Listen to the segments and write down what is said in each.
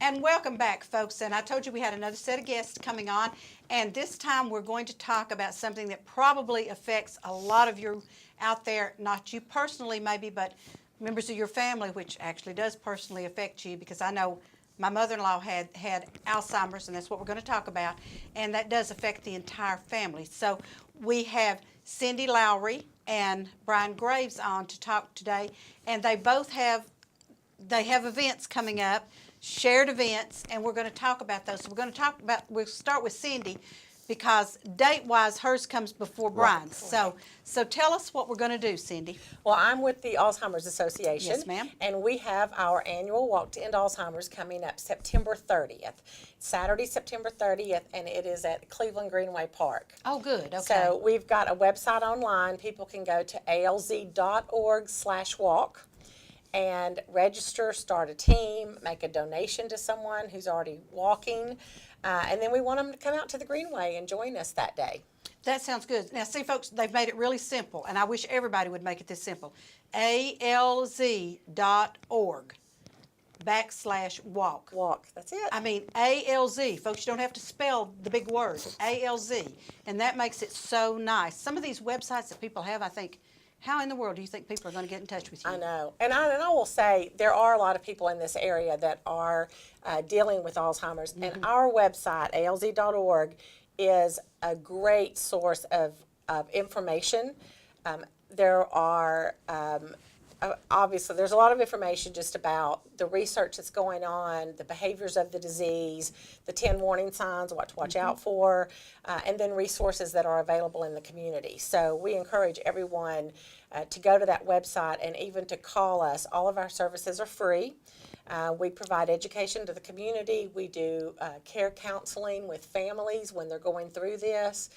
And welcome back, folks. And I told you we had another set of guests coming on. And this time we're going to talk about something that probably affects a lot of you out there, not you personally maybe, but members of your family, which actually does personally affect you, because I know my mother-in-law had Alzheimer's, and that's what we're going to talk about. And that does affect the entire family. So we have Cindy Lowery and Brian Graves on to talk today. And they both have events coming up, shared events, and we're going to talk about those. So we'll start with Cindy, because date-wise, hers comes before Brian's. Right. So tell us what we're going to do, Cindy. Well, I'm with the Alzheimer's Association. Yes, ma'am. And we have our annual Walk to End Alzheimer's coming up September 30th. Saturday, September 30th, and it is at Cleveland Greenway Park. Oh, good. Okay. So we've got a website online. People can go to alz.org/walk. And register, start a team, make a donation to someone who's already walking, and then we want them to come out to the Greenway and join us that day. That sounds good. Now, see, folks, they've made it really simple, and I wish everybody would make it this simple. alz.org/walk. Walk, that's it. I mean, ALZ. Folks, you don't have to spell the big word, ALZ. And that makes it so nice. Some of these websites that people have, I think, how in the world do you think people are going to get in touch with you? I know. And I will say there are a lot of people in this area that are dealing with Alzheimer's. Mm-hmm. And our website, alz.org, is a great source of information. There are, obviously, there's a lot of information just about the research that's going on, the behaviors of the disease, the 10 warning signs, what to watch out for, and then resources that are available in the community. So we encourage everyone to go to that website and even to call us. All of our services are free. We provide education to the community. We do care counseling with families when they're going through this.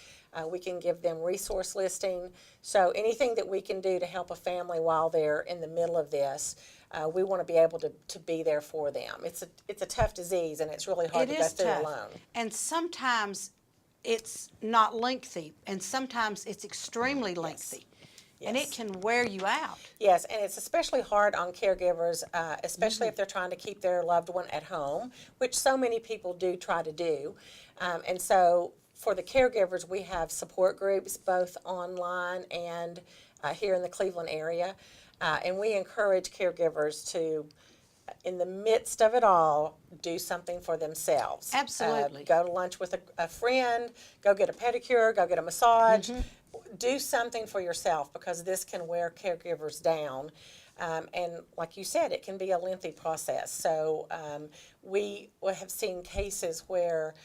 We can give them resource listing. So anything that we can do to help a family while they're in the middle of this, we want to be able to be there for them. It's a tough disease, and it's really hard to go through alone. And sometimes it's not lengthy, and sometimes it's extremely lengthy. Yes. And it can wear you out. Yes, and it's especially hard on caregivers, especially if they're trying to keep their loved one at home, which so many people do try to do. And so for the caregivers, we have support groups both online and here in the Cleveland area. And we encourage caregivers to, in the midst of it all, do something for themselves. Absolutely. Go to lunch with a friend, go get a pedicure, go get a massage. Mm-hmm. Do something for yourself, because this can wear caregivers down. And like you said, it can be a lengthy process. So we have seen cases where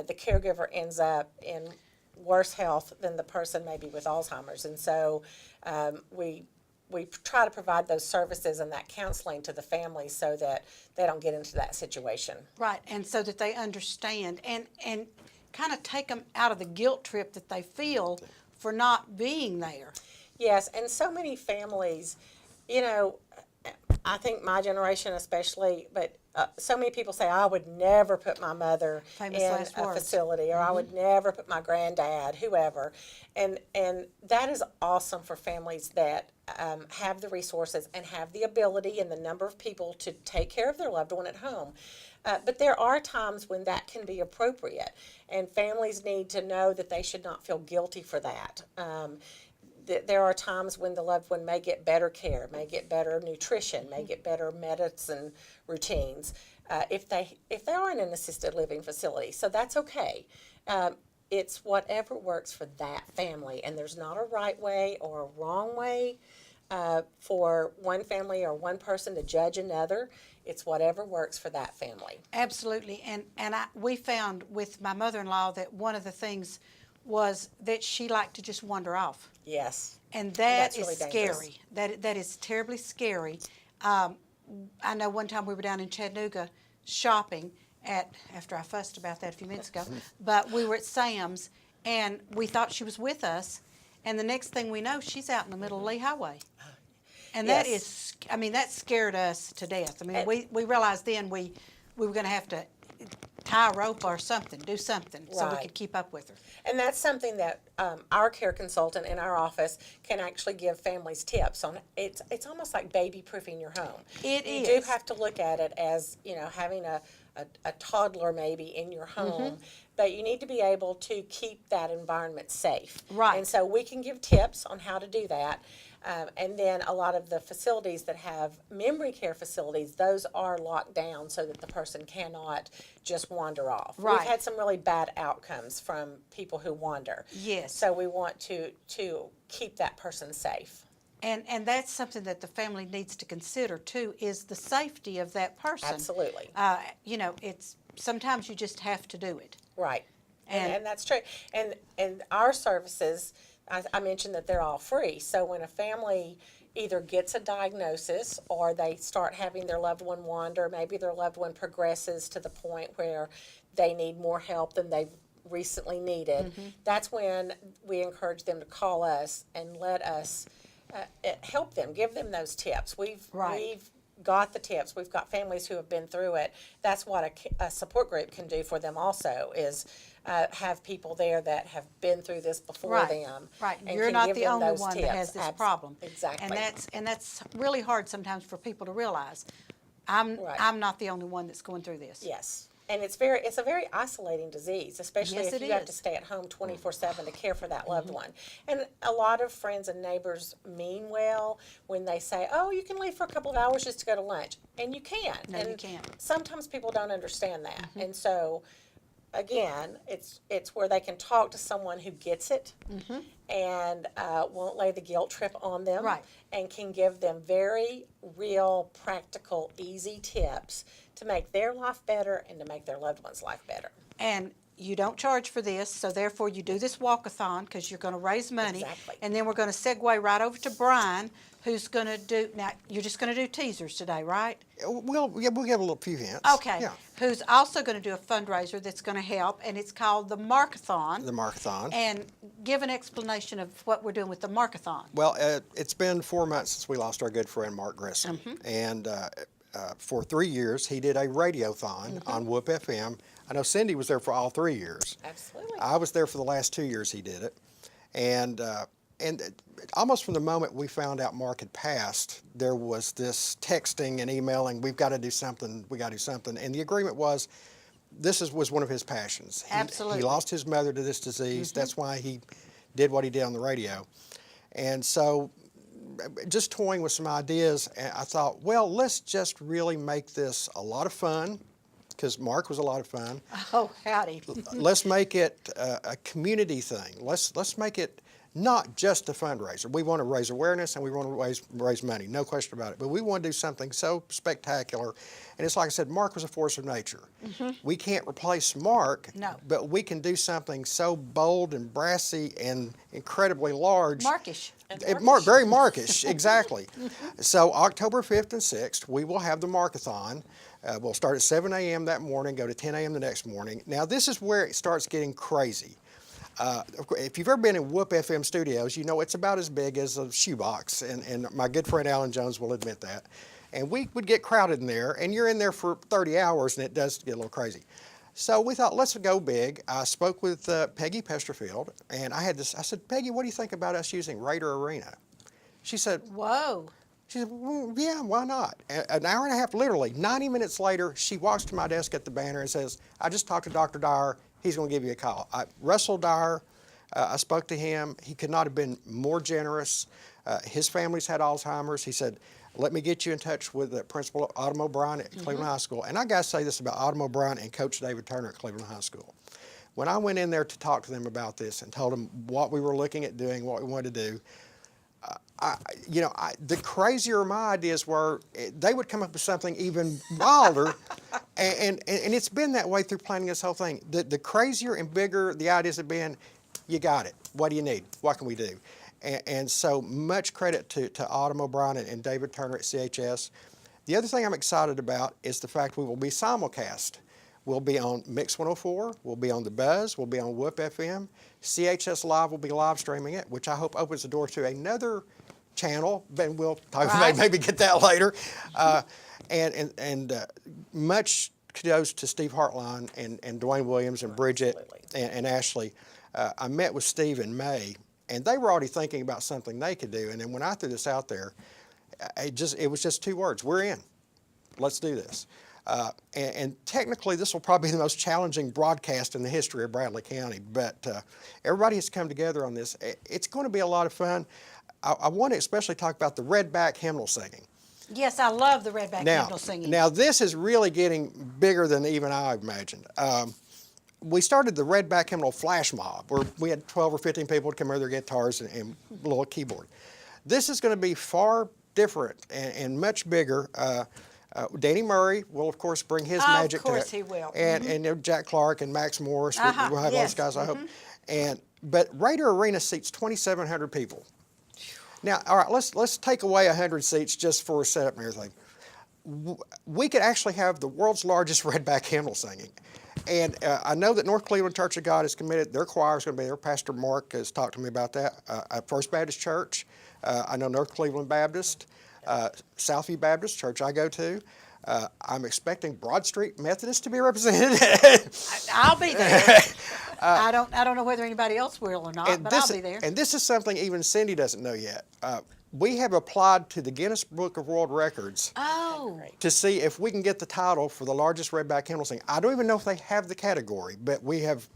the caregiver ends up in worse health than the person maybe with Alzheimer's. And so we try to provide those services and that counseling to the families so that they don't get into that situation. Right, and so that they understand and kind of take them out of the guilt trip that they feel for not being there. Yes, and so many families, you know, I think my generation especially, but so many people say, I would never put my mother in a facility, or I would never put my granddad, whoever. And that is awesome for families that have the resources and have the ability and the number of people to take care of their loved one at home. But there are times when that can be appropriate, and families need to know that they should not feel guilty for that. There are times when the loved one may get better care, may get better nutrition, may get better medicine routines if they are in an assisted living facility. So that's okay. It's whatever works for that family, and there's not a right way or a wrong way for one family or one person to judge another. It's whatever works for that family. Absolutely, and we found with my mother-in-law that one of the things was that she liked to just wander off. Yes. And that's really scary. That is terribly scary. I know one time we were down in Chattanooga shopping after I fussed about that a few minutes ago, but we were at Sam's, and we thought she was with us, and the next thing we know, she's out in the middle of Lee Highway. And yes. That is, I mean, that scared us to death. I mean, we realized then we were going to have to tie a rope or something, do something, so we could keep up with her. And that's something that our care consultant in our office can actually give families tips on it's almost like baby proofing your home. It you is. do have to look at it as, having a toddler maybe in your home, but you need to be able to keep that environment safe. Right. And so we can give tips on how to do that. And then a lot of the facilities that have memory care facilities, those are locked down so that the person cannot just wander off. Right. We've had some really bad outcomes from people who wander. Yes. So we want to keep that person safe. And that's something that the family needs to consider too, is the safety of that person. Absolutely. It's sometimes you just have to do it. Right. And- And that's true. And our services, I mentioned that they're all free. So when a family either gets a diagnosis or they start having their loved one wander, maybe their loved one progresses to the point where they need more help than they've recently needed, that's when we encourage them to call us and let us help them, give them those tips. We've got the tips. We've got families who have been through it. That's what a support group can do for them also, is have people there that have been through this before them. Right. And You're can not give the them only those one that tips. has this problem. Exactly. And that's really hard sometimes for people to realize. I'm not the only one that's going through this. Yes. And it's a very isolating disease, especially Yes, if it you have is. to stay at home 24/7 to care for that loved one. And a lot of friends and neighbors mean well when they say, "Oh, you can leave for a couple of hours just to go to lunch," and you can. No, and you can't. Sometimes people don't understand that, and so again, it's where they can talk to someone who gets it and won't lay the guilt trip on them, Right. and can give them very real, practical, easy tips to make their life better and to make their loved one's life better. And you don't charge for this, so therefore you do this walkathon because you're going to raise money. Exactly. And then we're going to segue right over to Brian, who's going to do, now you're just going to do teasers today, right? We'll give a little few hints. Okay. Yeah. Who's also going to do a fundraiser that's going to help, and it's called the Markathon. The Markathon. And give an explanation of what we're doing with the Markathon. Well, it's been 4 months since we lost our good friend Mark Grissom. And for 3 years, he did a radiothon on Whoop FM. I know Cindy was there for all 3 years. Absolutely. I was there for the last 2 years he did it. And almost from the moment we found out Mark had passed, there was this texting and emailing, we've got to do something, we got to do something. And the agreement was, was one of his passions. Absolutely. He lost his mother to this disease. That's why he did what he did on the radio. And so just toying with some ideas, I thought, well, let's just really make this a lot of fun, because Mark was a lot of fun. Oh, howdy. Let's make it a community thing. Let's make it not just a fundraiser. We want to raise awareness and we want to raise money, no question about it. But we want to do something so spectacular. And it's like I said, Mark was a force of nature. We can't replace Mark, No. but we can do something so bold and brassy and incredibly large. Markish. Very Markish, exactly. So October 5th and 6th, we will have the Markathon. We'll start at 7 a.m. that morning, go to 10 a.m. the next morning. Now, this is where it starts getting crazy. If you've ever been in Whoop FM studios, you know it's about as big as a shoebox, and my good friend Alan Jones will admit that. And we would get crowded in there, and you're in there for 30 hours, and it does get a little crazy. So we thought, let's go big. I spoke with Peggy Pesterfield, and I said, Peggy, what do you think about us using Raider Arena? She said, Whoa. She said, well, yeah, why not? An hour and a half, literally, 90 minutes later, she walks to my desk at the banner and says, I just talked to Dr. Dyer. He's going to give you a call. Russell Dyer, I spoke to him. He could not have been more generous. His family's had Alzheimer's. He said, let me get you in touch with the principal, Autumn O'Brien at Cleveland High School. And I got to say this about Autumn O'Brien and Coach David Turner at Cleveland High School. When I went in there to talk to them about this and told them what we were looking at doing, what we wanted to do, the crazier my ideas were, they would come up with something even wilder, and it's been that way through planning this whole thing. The crazier and bigger the ideas have been, you got it. What do you need? What can we do? And so much credit to Autumn O'Brien and David Turner at CHS. The other thing I'm excited about is the fact we will be simulcast. We'll be on Mix 104, we'll be on The Buzz, we'll be on Whoop FM. CHS Live will be live streaming it, which I hope opens the door to another channel, and we'll talk, maybe get that later. And much kudos to Steve Hartline and Dwayne Williams and Bridget and Ashley. I met with Steve in May, and they were already thinking about something they could do. And then when I threw this out there, it was just 2 words: we're in. Let's do this. And technically, this will probably be the most challenging broadcast in the history of Bradley County. But everybody has come together on this. It's going to be a lot of fun. I want to especially talk about the redback hymnal singing. Yes, I love the redback hymnal singing. Now, this is really getting bigger than even I imagined. We started the redback hymnal flash mob, where we had 12 or 15 people to come with their guitars and a little keyboard. This is going to be far different and much bigger. Danny Murray will, of course, bring his magic to it. Of course he will. And Jack Clark and Max Morris. We'll have those guys, I hope. But Raider Arena seats 2,700 people. Now, all right, let's take away 100 seats just for a setup and everything. We could actually have the world's largest redback hymnal singing. And I know that North Cleveland Church of God is committed. Their choir is going to be there. Pastor Mark has talked to me about that. First Baptist Church. I know North Cleveland Baptist. Southview Baptist, church I go to. I'm expecting Broad Street Methodist to be represented. I'll be there. I don't know whether anybody else will or not, but I'll be there. And this is something even Cindy doesn't know yet. We have applied to the Guinness Book of World Records to see if we can get the title for the largest redback hymnal singing. I don't even know if they have the category, but we have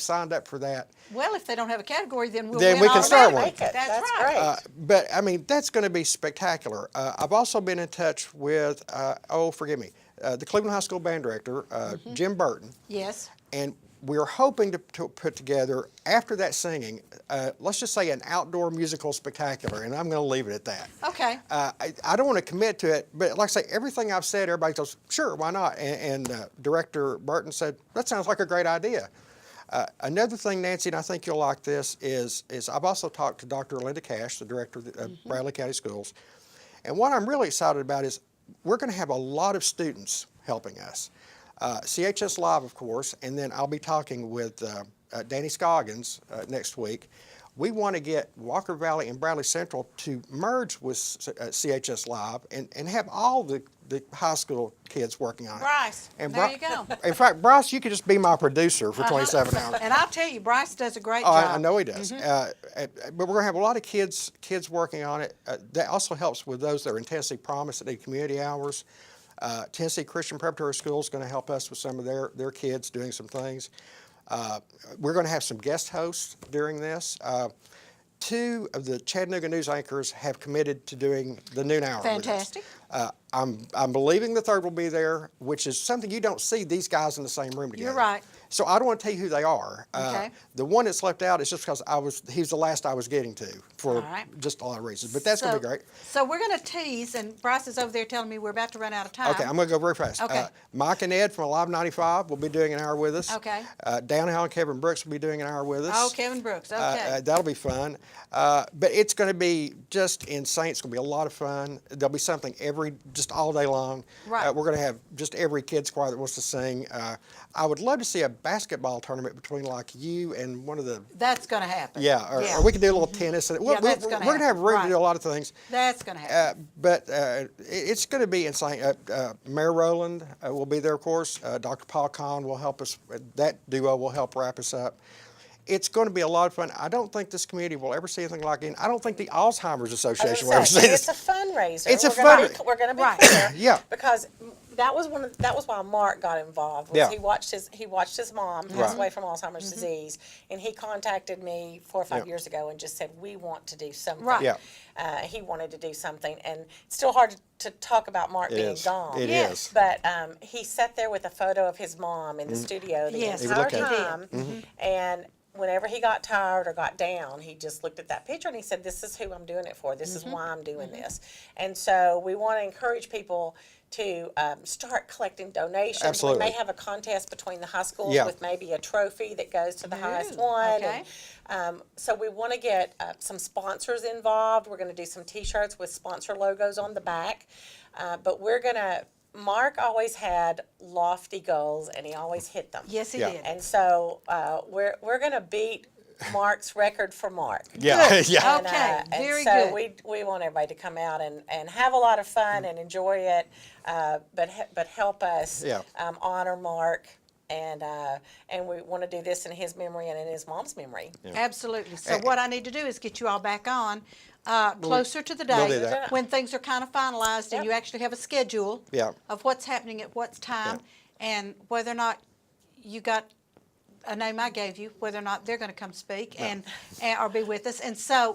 signed up for that. Well, if they don't have a category, then we'll Then win we can start one. automatically. That's right. great. But I mean, that's going to be spectacular. I've also been in touch with, the Cleveland High School band director, Jim Burton. Yes. And we're hoping to put together, after that singing, let's just say an outdoor musical spectacular, and I'm going to leave it at that. Okay. I don't want to commit to it, but like I say, everything I've said, everybody goes, sure, why not? And Director Burton said, that sounds like a great idea. Another thing, Nancy, and I think you'll like this, is I've also talked to Dr. Linda Cash, the director of Bradley County Schools, and what I'm really excited about is we're going to have a lot of students helping us. CHS Live, of course, and then I'll be talking with Danny Scoggins next week. We want to get Walker Valley and Bradley Central to merge with CHS Live and have all the high school kids working on it. Bryce, And there you go. In fact, Bryce, you could just be my producer for 27 hours. And I'll tell you, Bryce does a great Oh, job. I know he does. But we're going to have a lot of kids working on it. That also helps with those that are in Tennessee Promise that need community hours. Tennessee Christian Preparatory School is going to help us with some of their kids doing some things. We're going to have some guest hosts during this. 2 of the Chattanooga news anchors have committed to doing the noon hour. Fantastic. With us. I'm believing the 3rd will be there, which is something you don't see these guys in the same room together. You're right. So I don't want to tell you who they are. Okay. The one that's left out is just because he's the last I was getting to for All right. just a lot of reasons. But that's going to be great. So we're going to tease, and Bryce is over there telling me we're about to run out of time. Okay, I'm going to go very fast. Okay. Mike and Ed from Alive 95 will be doing an hour with us. Okay. Downhill and Kevin Brooks will be doing an hour with us. Oh, Kevin Brooks, okay. That'll be fun. But it's going to be just insane. It's going to be a lot of fun. There'll be something just all day long. Right. We're going to have just every kid's choir that wants to sing. I would love to see a basketball tournament between like you and one of the... That's going to happen. Yeah, or we could do a little tennis. that's We're gonna going to have room happen. to do a lot of things. That's going to happen. But it's going to be insane. Mayor Rowland will be there, of course. Dr. Paul Kahn will help us. That duo will help wrap us up. It's going to be a lot of fun. I don't think this community will ever see anything like it. I don't think the Alzheimer's Association will ever see this. It's a fundraiser. It's a fundraiser. We're going to be Right. clear. Yeah. Because that was why Mark got involved. Was Yeah. He watched his mom pass Right. away from Alzheimer's disease, and he contacted me 4 or 5 years ago and just said, we want to do something. Right. Yeah. He wanted to do something, and it's still hard to talk about Mark being is. gone. It Yes. is. But he sat there with a photo of his mom in the studio the Yes. He would entire look at it. time, and whenever he got tired or got down, he just looked at that picture and he said, this is who I'm doing it for. This is why I'm doing this. And so we want to encourage people to start collecting donations. Absolutely. We may have a contest between the high schools Yeah. with maybe a trophy that goes to the highest Ooh, one. okay. And, so we want to get some sponsors involved. We're going to do some T-shirts with sponsor logos on the back. But we're going to, Mark always had lofty goals and he always hit them. Yes, he Yeah. did. And so we're going to beat Mark's record for Mark. Yeah. Good. Yeah. And, Okay, and very so good. we want everybody to come out and have a lot of fun and enjoy it, but help us Yeah. honor Mark and we want to do this in his memory and in his mom's memory. Absolutely. So what I need to do is get you all back on closer to the we'll do day that. when things are kind of finalized and Yep. you actually have a schedule Yeah. of what's happening at what time and whether or not you got a name I gave you, whether or not they're going to come speak and or be with us. And so,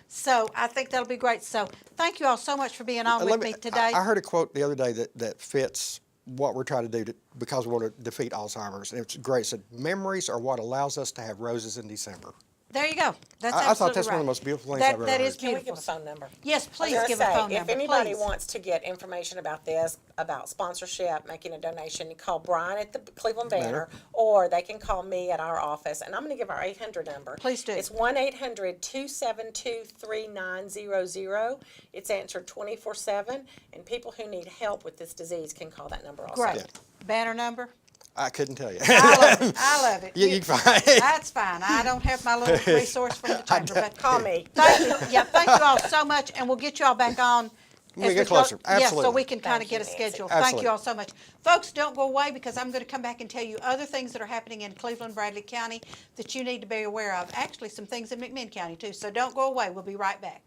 so I think that'll be great. So thank you all so much for being on with me today. I heard a quote the other day that fits what we're trying to do because we want to defeat Alzheimer's, and it's great. It said, memories are what allows us to have roses in December. There you go. That's I thought absolutely that's right. one of the most beautiful things I've ever That is heard. Can we beautiful. give a phone number? Yes, please I was give gonna a say, phone number. if anybody please. wants to get information about this, about sponsorship, making a donation, you call Brian at the Cleveland Banner, or they can call me at our office. And I'm going to give our 800 number. Please do. It's 1-800-272-3900. It's answered 24/7, and people who need help with this disease can call that number also. Great. Banner number? I couldn't tell you. I love it. I love it. You can find it. That's fine. I don't have my little resource from the chamber, but Call me. thank you. Yeah, thank you all so much, and we'll get you all back on. We as get go- closer. Yeah, so Absolutely. we can kind of Thank get a you, Nancy. schedule. Thank Absolutely. you all so much. Folks, don't go away because I'm going to come back and tell you other things that are happening in Cleveland, Bradley County that you need to be aware of. Actually, some things in McMinn County too, so don't go away. We'll be right back.